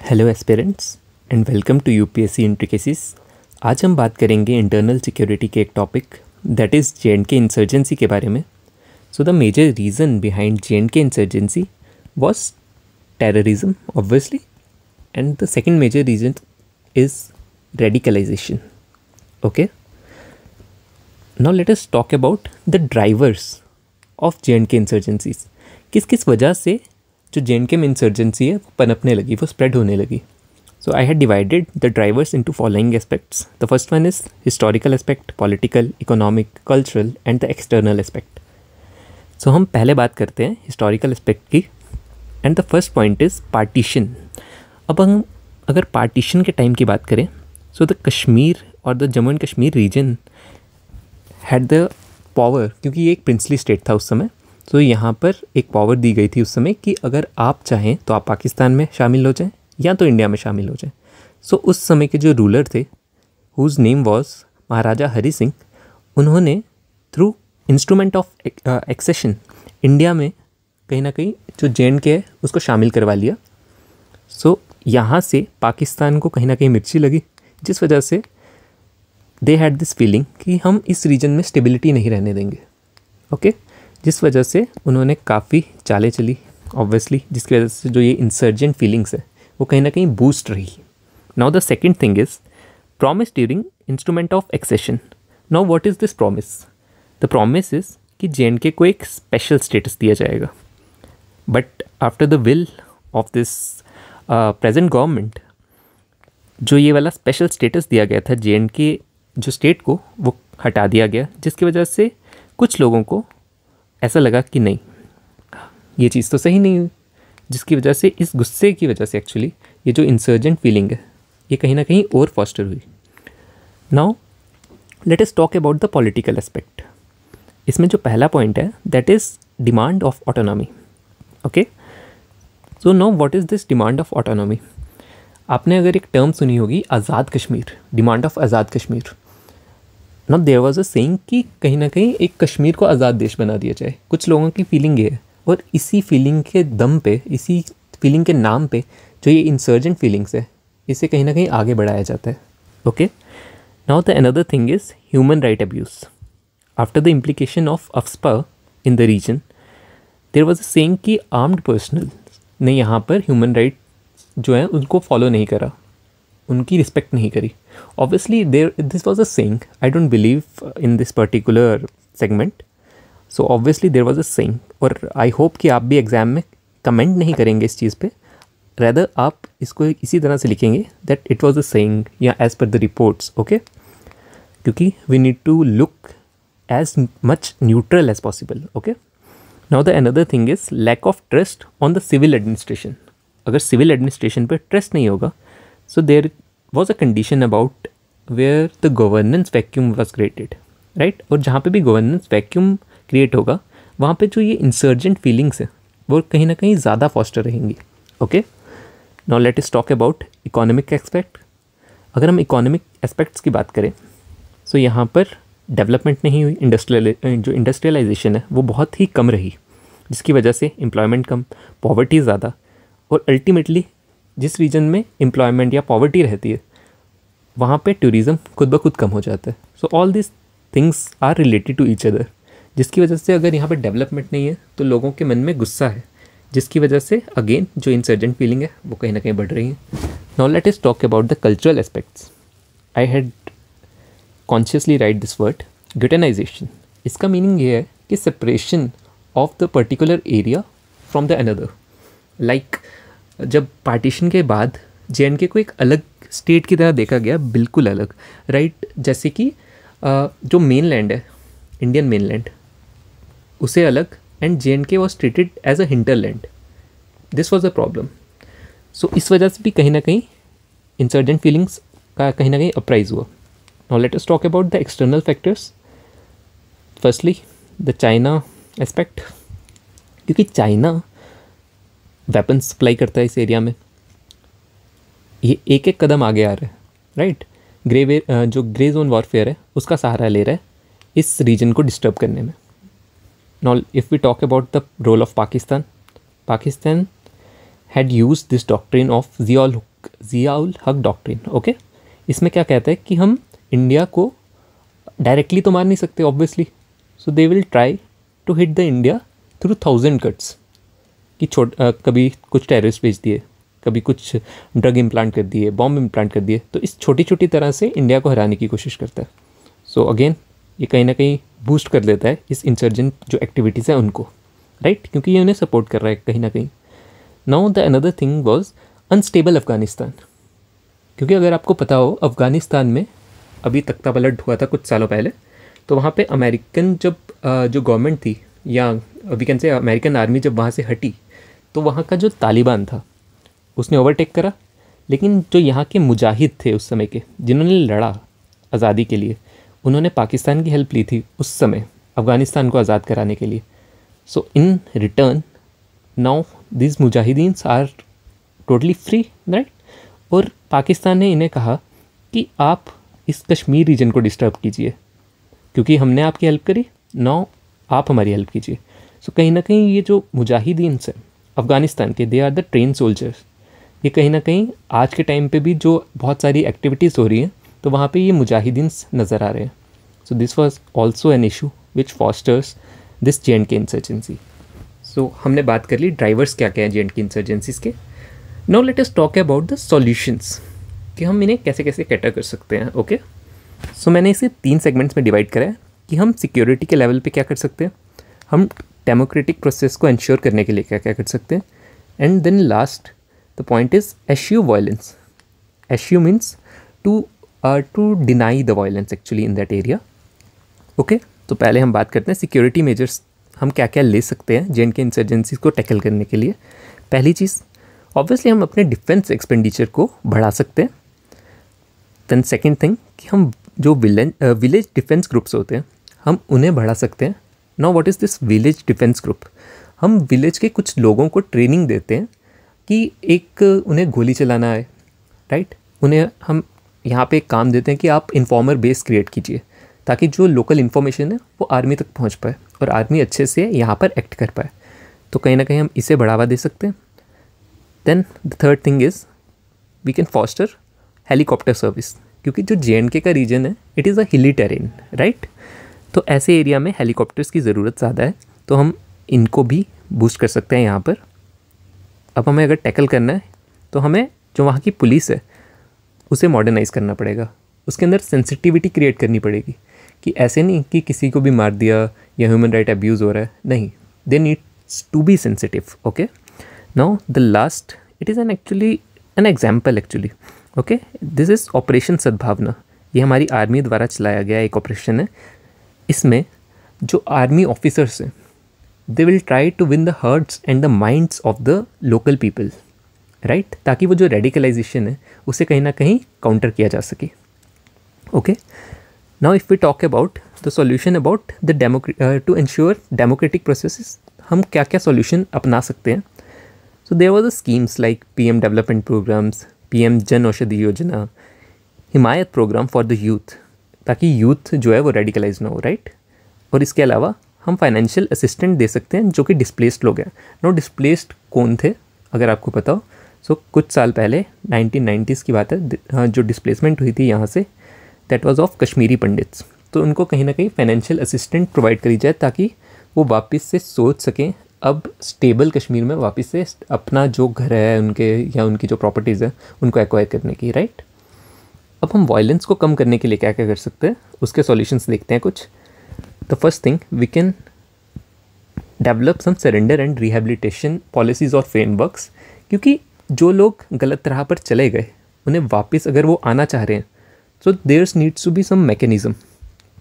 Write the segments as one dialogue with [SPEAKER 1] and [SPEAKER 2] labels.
[SPEAKER 1] Hello aspirants and welcome to UPSC intricacies. आज हम बात करेंगे इंटरनल सिक्योरिटी के एक topic that is J and K insurgency के बारे में। So the major reason behind J and K insurgency was terrorism obviously, and the second major reason is radicalization. Okay, now let us talk about the drivers of J&K insurgencies. किस किस वजह से जो J&K में insurgency है वो पनपने लगी, वो स्प्रेड होने लगी. So I had divided the drivers into following aspects. The first one is historical aspect, political, economic, cultural and the external aspect. So हम पहले बात करते हैं historical aspect की. And the first point is partition. अब हम अगर partition के टाइम की बात करें, सो द कश्मीर और the Jammu and Kashmir region had the power, क्योंकि ये एक प्रिंसली स्टेट था उस समय. सो यहाँ पर एक पावर दी गई थी उस समय कि अगर आप चाहें तो आप पाकिस्तान में शामिल हो जाएं या तो इंडिया में शामिल हो जाएं. सो उस समय के जो रूलर थे whose name was Maharaja Hari Singh, उन्होंने through instrument of accession India में कहीं ना कहीं जो J&K है उसको शामिल करवा लिया. सो यहाँ से पाकिस्तान को कहीं ना कहीं मिर्ची लगी, जिस वजह से दे हैड दिस फीलिंग कि हम इस रीजन में स्टेबिलिटी नहीं रहने देंगे. ओके, जिस वजह से उन्होंने काफ़ी चालें चली ऑब्वियसली, जिसकी वजह से जो ये इंसर्जेंट फीलिंग्स है वो कहीं ना कहीं बूस्ट रही. Now the second thing is promise during instrument of accession. Now what is this promise? The promise is कि J&K को एक स्पेशल स्टेटस दिया जाएगा. But after the will of this present government, जो ये वाला स्पेशल स्टेटस दिया गया था J&K जो स्टेट को, वो हटा दिया गया, जिसकी वजह से कुछ लोगों को ऐसा लगा कि नहीं, ये चीज़ तो सही नहीं हुई, जिसकी वजह से इस गुस्से की वजह से एक्चुअली ये जो इंसर्जेंट फीलिंग है ये कहीं ना कहीं और फॉस्टर हुई. Now let us talk about the political aspect. इसमें जो पहला पॉइंट है that is demand of autonomy. Okay, so now what is this demand of autonomy? आपने अगर एक टर्म सुनी होगी Azad Kashmir, demand of Azad Kashmir. Now there was a saying कि कहीं ना कहीं एक कश्मीर को आज़ाद देश बना दिया जाए. कुछ लोगों की फीलिंग ये है, और इसी फीलिंग के दम पे, इसी फीलिंग के नाम पे जो ये इंसर्जेंट फीलिंग्स है इसे कहीं ना कहीं आगे बढ़ाया जाता है. Okay, now the another thing is human right abuse. After the implication of AFSPA in the region, there was a saying कि आर्म्ड पर्सनल ने यहाँ पर ह्यूमन राइट जो है उनको फॉलो नहीं करा, उनकी रिस्पेक्ट नहीं करी. Obviously this was a saying, I don't believe in this particular segment. So obviously there was a saying, और आई होप कि आप भी एग्ज़ाम में कमेंट नहीं करेंगे इस चीज़ पे, रेदर आप इसको इसी तरह से लिखेंगे that it was a saying या as per the reports. Okay, क्योंकि we need to look as much neutral as possible. Okay, now the another thing is lack of trust on the civil administration. अगर civil administration पर trust नहीं होगा, so there was a condition about where the governance vacuum was created, right. और जहाँ पे भी governance vacuum create होगा वहाँ पे जो ये इंसर्जेंट फीलिंग्स है वो कहीं ना कहीं ज़्यादा फॉस्टर रहेंगी. Okay, now let us talk about economic aspect. अगर हम इकोनॉमिक एस्पेक्ट्स की बात करें, सो यहाँ पर डेवलपमेंट नहीं हुई, जो इंडस्ट्रियलाइजेशन है वो बहुत ही कम रही, जिसकी वजह से एम्प्लॉयमेंट कम, पॉवर्टी ज़्यादा, और अल्टीमेटली जिस रीजन में एम्प्लॉयमेंट या पॉवर्टी रहती है वहाँ पे टूरिज़्म खुद ब खुद कम हो जाता है. So all this things are related to each other, जिसकी वजह से अगर यहाँ पे डेवलपमेंट नहीं है तो लोगों के मन में गुस्सा है, जिसकी वजह से अगेन जो इंसर्जेंट फीलिंग है वो कहीं ना कहीं बढ़ रही है. Now let us talk about the cultural aspects. I had consciously write this word ghettoisation. इसका मीनिंग ये है कि separation of the particular area from the another. Like जब पार्टीशन के बाद J&K को एक अलग स्टेट की तरह देखा गया, बिल्कुल अलग, राइट. जैसे कि जो मेन लैंड है, इंडियन मेन लैंड, उसे अलग, and J&K was treated as a hinterland. This was a problem. So इस वजह से भी कहीं ना कहीं इंसर्जेंट फीलिंग्स का कहीं ना कहीं अपराइज हुआ. Now let us talk about the external factors. Firstly, the China aspect. क्योंकि चाइना वेपन सप्लाई करता है इस एरिया में, ये एक एक कदम आगे आ रहा है, राइट. जो ग्रे जोन वॉरफेयर है उसका सहारा ले रहा है इस रीजन को डिस्टर्ब करने में. Now if we talk about the role of Pakistan, Pakistan had used this doctrine of Ziaul हक डॉक्ट्रिन। ओके, इसमें क्या कहता है कि हम इंडिया को डायरेक्टली तो मार नहीं सकते obviously, so they will try to hit the India through 1000 cuts, कि कभी कुछ टेररिस्ट भेज दिए, कभी कुछ ड्रग इम्प्लांट कर दिए, बॉम्ब इम्प्लांट कर दिए, तो इस छोटी छोटी तरह से इंडिया को हराने की कोशिश करता है। सो अगेन ये कहीं ना कहीं बूस्ट कर देता है इस इंसर्जेंट जो एक्टिविटीज़ है उनको, राइट, क्योंकि ये उन्हें सपोर्ट कर रहा है कहीं ना कहीं। Now the another thing was unstable Afghanistan, क्योंकि अगर आपको पता हो अफगानिस्तान में अभी तख्ता पलट हुआ था कुछ सालों पहले, तो वहाँ पे अमेरिकन जब जो गवर्नमेंट थी, या we can say American army जब वहाँ से हटी, तो वहाँ का जो तालिबान था उसने ओवरटेक करा, लेकिन जो यहाँ के मुजाहिद थे उस समय के, जिन्होंने लड़ा आज़ादी के लिए, उन्होंने पाकिस्तान की हेल्प ली थी उस समय अफ़गानिस्तान को आज़ाद कराने के लिए। So in return now this मुजाहिदीन्स आर टोटली फ्री, राइट। और पाकिस्तान ने इन्हें कहा कि आप इस कश्मीर रीजन को डिस्टर्ब कीजिए, क्योंकि हमने आपकी हेल्प करी, नाउ आप हमारी हेल्प कीजिए। सो कहीं ना कहीं ये जो मुजाहिदीन्स हैं अफ़गानिस्तान के, they are the train soldiers. ये कहीं ना कहीं आज के टाइम पे भी जो बहुत सारी एक्टिविटीज़ हो रही हैं, तो वहाँ पे ये मुजाहिदीन्स नज़र आ रहे हैं। So this was also an issue which fosters this JNK insurgency. सो हमने बात कर ली ड्राइवर्स क्या क्या हैं JNK इंसर्जेंसीज के। Now let us talk about the solutions, कि हम इन्हें कैसे कैसे कैटर कर सकते हैं। ओके, सो मैंने इसे 3 सेगमेंट्स में डिवाइड करा है कि हम सिक्योरिटी के लेवल पे क्या कर सकते हैं, हम डेमोक्रेटिक प्रोसेस को इंश्योर करने के लिए क्या क्या कर सकते हैं, and then last the point is eschew violence. Eschew means to deny the violence actually in that area. Okay, तो पहले हम बात करते हैं सिक्योरिटी मेजर्स हम क्या क्या ले सकते हैं JNK इंसर्जेंसीज को टैकल करने के लिए। पहली चीज़ ऑब्वियसली हम अपने डिफेंस एक्सपेंडिचर को बढ़ा सकते हैं। देन सेकेंड थिंग कि हम जो विलेज डिफेंस ग्रुप्स होते हैं हम उन्हें बढ़ा सकते हैं। Now what is this village defence group? हम विलेज के कुछ लोगों को ट्रेनिंग देते हैं कि एक उन्हें गोली चलाना है, राइट। उन्हें हम यहाँ पे एक काम देते हैं कि आप इन्फॉर्मर बेस क्रिएट कीजिए, ताकि जो लोकल इन्फॉर्मेशन है वो आर्मी तक पहुँच पाए और आर्मी अच्छे से यहाँ पर एक्ट कर पाए। तो कहीं ना कहीं हम इसे बढ़ावा दे सकते हैं। Then the third thing is we can foster helicopter service, क्योंकि जो JNK का रीजन है इट इज़ अ हिली टेरेन, राइट। तो ऐसे एरिया में हेलीकॉप्टर्स की ज़रूरत ज़्यादा है, तो हम इनको भी बूस्ट कर सकते हैं यहाँ पर। अब हमें अगर टैकल करना है तो हमें जो वहाँ की पुलिस है उसे मॉडर्नाइज़ करना पड़ेगा, उसके अंदर सेंसिटिविटी क्रिएट करनी पड़ेगी कि ऐसे नहीं कि किसी को भी मार दिया या ह्यूमन राइट अब्यूज़ हो रहा है, नहीं, they needs to be sensitive. Okay, now the last it is an example actually. Okay, this is operation Sadbhavana. ये हमारी आर्मी द्वारा चलाया गया एक ऑपरेशन है। इसमें जो आर्मी ऑफिसर्स हैं they will try to win the hearts and the minds of the local people, right, ताकि वो जो रेडिकलाइजेशन है उसे कहीं ना कहीं काउंटर किया जा सके। Okay, now if we talk about the solution about the to ensure democratic processes, हम क्या क्या सॉल्यूशन अपना सकते हैं। So there was a schemes like PM development programmes, PM Jan Aushadhi Yojana, Himayat programme for the youth, ताकि यूथ जो है वो रेडिकलाइज ना हो, राइट। और इसके अलावा हम फाइनेंशियल असिस्टेंट दे सकते हैं जो कि डिस्प्लेस्ड लोग हैं। नो, डिस्प्लेस्ड कौन थे अगर आपको पता हो, सो कुछ साल पहले 1990s की बात है, जो डिस्प्लेसमेंट हुई थी यहाँ से, that was of Kashmiri pandits. तो उनको कहीं ना कहीं फाइनेंशियल असिस्टेंट प्रोवाइड करी जाए ताकि वो वापस से सोच सकें अब स्टेबल कश्मीर में वापस से अपना जो घर है उनके या उनकी जो प्रॉपर्टीज़ है उनको एक्वायर करने की, राइट। अब हम वायलेंस को कम करने के लिए क्या क्या कर सकते हैं उसके सॉल्यूशंस देखते हैं कुछ। The first thing we can develop some surrender and rehabilitation policies और फ्रेमवर्क्स, क्योंकि जो लोग गलत राह पर चले गए उन्हें वापस अगर वो आना चाह रहे हैं so there's needs to be some mechanism,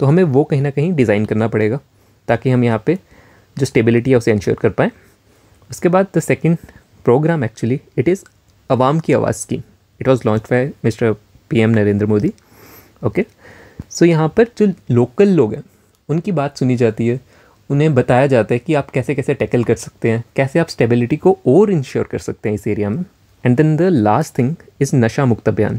[SPEAKER 1] तो हमें वो कहीं ना कहीं डिज़ाइन करना पड़ेगा ताकि हम यहाँ पे जो स्टेबिलिटी है उसे इंश्योर कर पाएँ। उसके बाद the second program actually it is अवाम की आवाज़ scheme. It was launch by mister PM Narendra Modi. Okay, so यहाँ पर जो लोकल लोग हैं उनकी बात सुनी जाती है, उन्हें बताया जाता है कि आप कैसे कैसे टैकल कर सकते हैं, कैसे आप स्टेबिलिटी को और इंश्योर कर सकते हैं इस एरिया में। And then the last thing is Nasha Mukt अभियान,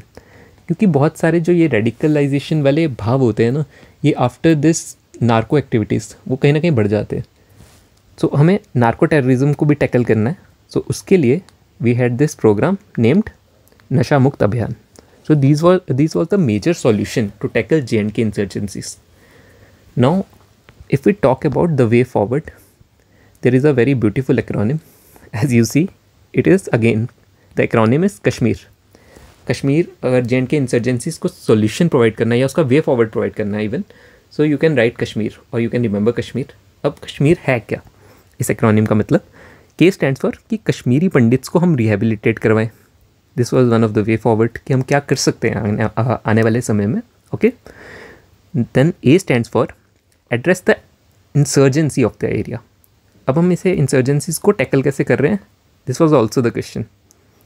[SPEAKER 1] क्योंकि बहुत सारे जो ये रेडिकलाइजेशन वाले भाव होते हैं ना, ये आफ्टर दिस नार्को एक्टिविटीज़ वो कहीं ना कहीं बढ़ जाते हैं। सो हमें नार्को टेररिज्म को भी टैकल करना है। सो उसके लिए we had this programme named Nasha Mukt अभियान. So these was the major solution to tackle J&K insurgencies. Now, if we talk about the way forward, there is a very beautiful acronym. As you see, it is again, the acronym is Kashmir. Kashmir अगर J&K insurgencies को solution provide करना है या उसका way forward provide करना है even, so you can write Kashmir और you can remember Kashmir. अब कश्मीर है क्या? इस एक्रोनिम का मतलब के स्टैंड्स फॉर कि कश्मीरी पंडित्स को हम रिहेबिलिटेट करवाएं. This was one of the way forward कि हम क्या कर सकते हैं आने वाले समय में. Okay, then A stands for address the insurgency of the area. अब हम इसे इंसर्जेंसीज को टैकल कैसे कर रहे हैं? This was also the question.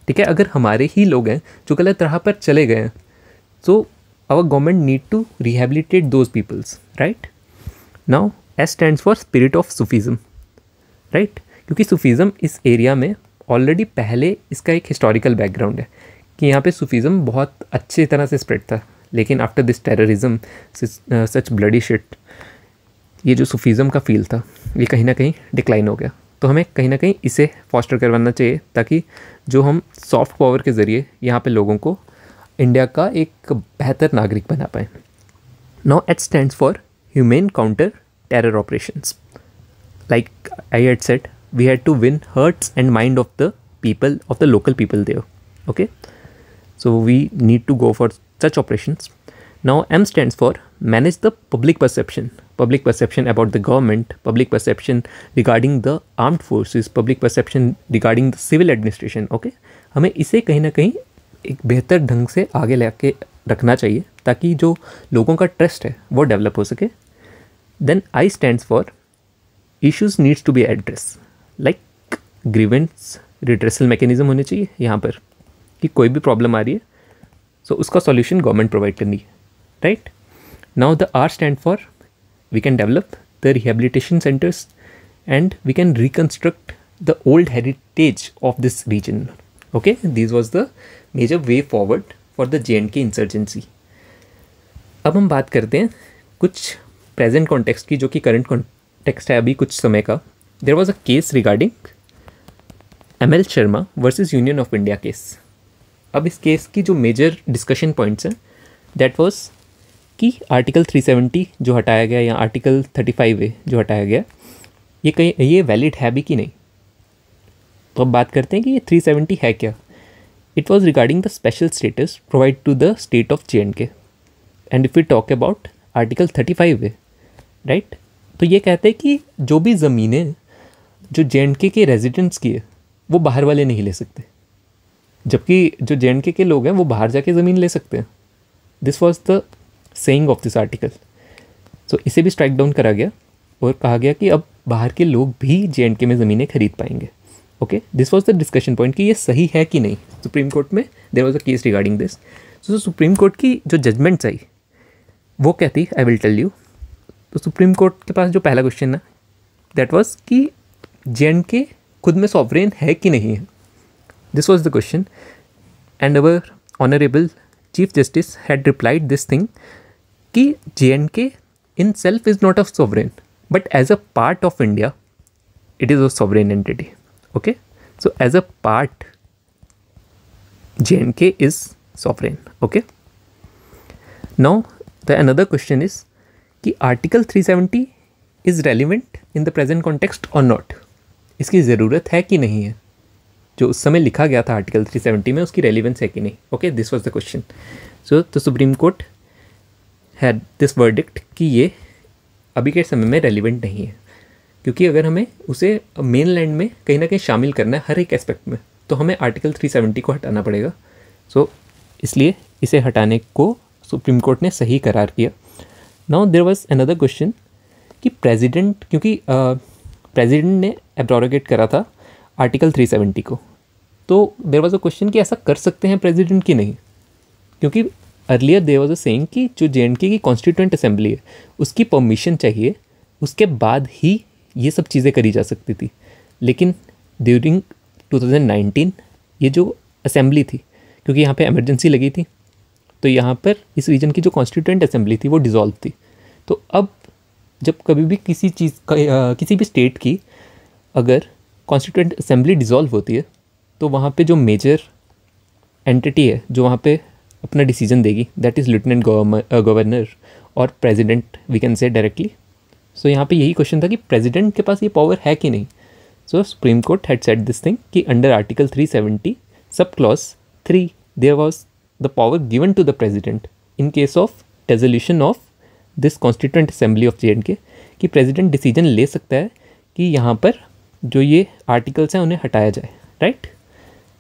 [SPEAKER 1] ठीक है, अगर हमारे ही लोग हैं जो गलत राह पर चले गए हैं, so our government need to rehabilitate those peoples, right. Now S stands for spirit of sufism, right, क्योंकि सूफीज़म इस एरिया में ऑलरेडी पहले इसका एक हिस्टोरिकल बैकग्राउंड है कि यहाँ पे सूफीज़म बहुत अच्छी तरह से स्प्रेड था. लेकिन after this terrorism, such bloody shit, ये जो सूफीज़म का फील था ये कहीं ना कहीं डिक्लाइन हो गया. तो हमें कहीं ना कहीं इसे फॉस्टर करवाना चाहिए ताकि जो हम सॉफ्ट पावर के ज़रिए यहाँ पे लोगों को इंडिया का एक बेहतर नागरिक बना पाए. Now H stands for humane counter terror operations. Like I had said, we had to win hearts and mind of the people, of the local people there. Okay, so we need to go for such operations. Now M stands for manage the public perception about the government, public perception regarding the armed forces, public perception regarding the civil administration. Okay, हमें इसे कहीं ना कहीं एक बेहतर ढंग से आगे लेके रखना चाहिए ताकि जो लोगों का ट्रस्ट है वो डेवलप हो सके. Then I stands for issues needs to be addressed. Like grievance redressal mechanism होने चाहिए यहाँ पर कि कोई भी प्रॉब्लम आ रही है सो उसका सॉल्यूशन गवर्नमेंट प्रोवाइड करनी है, right. Now the R stand for we can develop the rehabilitation centres and we can reconstruct the old heritage of this region. Okay, this was the major way forward for the J&K insurgency. अब हम बात करते हैं कुछ present context की, जो कि current context है अभी कुछ समय का. There was a case regarding ML Sharma versus Union of India case. अब इस केस की जो मेजर डिस्कशन पॉइंट्स हैं दैट वाज कि आर्टिकल 370 जो हटाया गया या आर्टिकल 35A जो हटाया गया ये वैलिड है भी कि नहीं. तो अब बात करते हैं कि ये 370 है क्या. It was regarding the special status provide to the state of J&K. And if we talk about article 35A, right, तो ये कहते हैं कि जो भी ज़मीनें जो J&K के रेजिडेंट्स की है वो बाहर वाले नहीं ले सकते, जबकि जो J&K के लोग हैं वो बाहर जाके ज़मीन ले सकते हैं. This was the saying of this article. So इसे भी स्ट्राइक डाउन करा गया और कहा गया कि अब बाहर के लोग भी J&K में ज़मीनें खरीद पाएंगे. Okay, this was the discussion point कि ये सही है कि नहीं. सुप्रीम कोर्ट में there was a case regarding this. So supreme court की जो जजमेंट्स आई वो कहती, आई विल टेल यू. तो सुप्रीम कोर्ट के पास जो पहला क्वेश्चन है दैट वाज कि J&K खुद में सॉवरेन है कि नहीं है. This was the question and our honourable chief justice had replied this thing कि J&K in self is not a sovereign but as a part of India it is a sovereign entity. Okay, so as a part J&K is sovereign. Okay, now the another question is कि article 370 is relevant in the present context और not. इसकी ज़रूरत है कि नहीं है. जो उस समय लिखा गया था आर्टिकल 370 में उसकी रेलिवेंस है कि नहीं. Okay, this was the question. So the supreme court had this verdict कि ये अभी के समय में रेलिवेंट नहीं है, क्योंकि अगर हमें उसे मेन लैंड में कहीं ना कहीं शामिल करना है हर एक एस्पेक्ट में तो हमें आर्टिकल 370 को हटाना पड़ेगा. सो इसलिए इसे हटाने को सुप्रीम कोर्ट ने सही करार किया. Now there was another question कि प्रेसिडेंट, क्योंकि प्रेसिडेंट ने एब्रोगेट करा था आर्टिकल 370 को, तो देयर वाज अ क्वेश्चन कि ऐसा कर सकते हैं प्रेसिडेंट कि नहीं, क्योंकि earlier there was a saying कि जो J&K की कॉन्स्टिट्यूएंट असेंबली है उसकी परमिशन चाहिए, उसके बाद ही ये सब चीज़ें करी जा सकती थी. लेकिन ड्यूरिंग 2019 ये जो असेंबली थी, क्योंकि यहाँ पे इमरजेंसी लगी थी, तो यहाँ पर इस रीजन की जो कॉन्स्टिट्यूएंट असेंबली थी वो डिज़ोल्व थी. तो अब जब कभी भी किसी चीज़ का किसी भी स्टेट की अगर कॉन्स्टिट्यूएंट असेंबली डिज़ोल्व होती है तो वहाँ पे जो मेजर एंटिटी है जो वहाँ पे अपना डिसीजन देगी, दैट इज़ लेफ्टिनेंट गवर्नर और president, we can say directly. So यहाँ पे यही क्वेश्चन था कि प्रेसिडेंट के पास ये पावर है कि नहीं। So supreme court had said this thing कि under article 370 sub clause 3 there was the power given to the president in case of resolution of this constituent assembly of JNK, कि president decision ले सकता है कि यहाँ पर जो ये आर्टिकल्स हैं उन्हें हटाया जाए, राइट।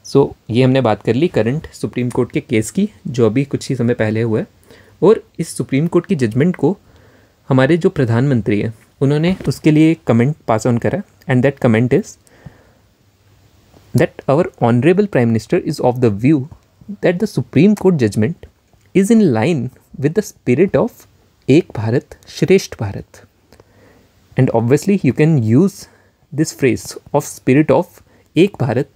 [SPEAKER 1] सो ये हमने बात कर ली करंट सुप्रीम कोर्ट के केस की जो अभी कुछ ही समय पहले हुआ है। और इस सुप्रीम कोर्ट की जजमेंट को हमारे जो प्रधानमंत्री हैं उन्होंने उसके लिए एक कमेंट पास ऑन करा, and that comment is that our honourable prime minister is of the view that the supreme court judgment is in line with the spirit of Ek Bharat Shreshtha Bharat. And obviously you can use this phrase of spirit of Ek Bharat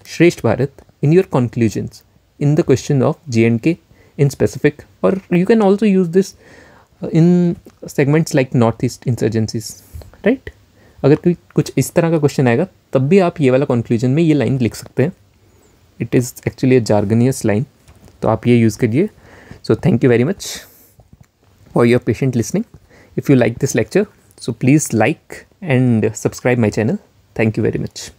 [SPEAKER 1] Shreshtha Bharat in your conclusions in the question of JNK in specific, or you can also use this in segments like northeast insurgencies, right। अगर कोई कुछ इस तरह का question आएगा तब भी आप ये वाला कंक्लूजन में ये लाइन लिख सकते हैं। It is actually a jargonious line, तो आप ये यूज़ करिए। So thank you very much for your patient listening. If you like this lecture, so please like and subscribe my channel. Thank you very much.